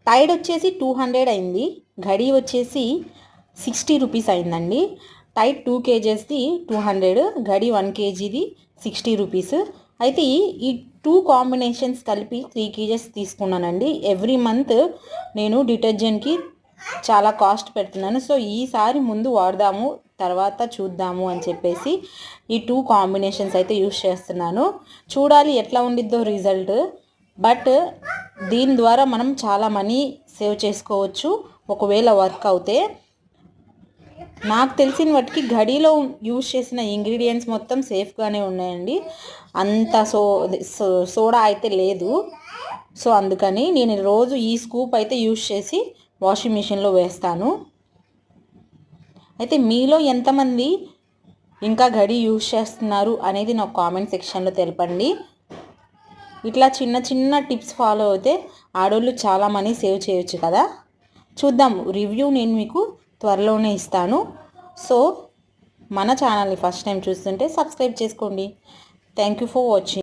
Tide వచ్చేసి 200 అయింది, ఘడి వచ్చేసి 60 రూపీస్ అయిందండి. Tide 2 kgsది 200, ఘడి 1 kgది 60 rupees. అయితే ఈ 2 కాంబినేషన్స్ కలిపి 3 kgs తీసుకున్నానండి. ఎవ్రీ మంత్ నేను డిటర్జెంట్కి చాలా కాస్ట్ పెడుతున్నాను. సో ఈసారి ముందు వాడదాము, తర్వాత చూద్దాము అని చెప్పేసి ఈ 2 కాంబినేషన్స్ అయితే యూస్ చేస్తున్నాను. చూడాలి ఎట్లా ఉండిద్దో రిజల్ట్. బట్ దీని ద్వారా మనం చాలా మనీ సేవ్ చేసుకోవచ్చు ఒకవేళ వర్క్ అవుతే. నాకు తెలిసిన వాటికి ఘడిలో యూజ్ చేసిన ఇంగ్రీడియంట్స్ మొత్తం సేఫ్గానే ఉన్నాయండి. అంత సోడా అయితే లేదు. సో అందుకని నేను రోజు ఈ స్కూప్ అయితే యూజ్ చేసి వాషింగ్ మిషన్లో వేస్తాను. అయితే మీలో ఎంతమంది ఇంకా ఘడి యూజ్ చేస్తున్నారు అనేది నాకు కామెంట్ సెక్షన్లో తెలపండి. ఇట్లా చిన్న చిన్న టిప్స్ ఫాలో అయితే ఆడోళ్ళు చాలా మనీ సేవ్ చేయొచ్చు కదా. చూద్దాం, రివ్యూ నేను మీకు త్వరలోనే ఇస్తాను. సో మన ఛానల్ని ఫస్ట్ టైం చూస్తుంటే సబ్స్క్రైబ్ చేసుకోండి. Thank you for watching.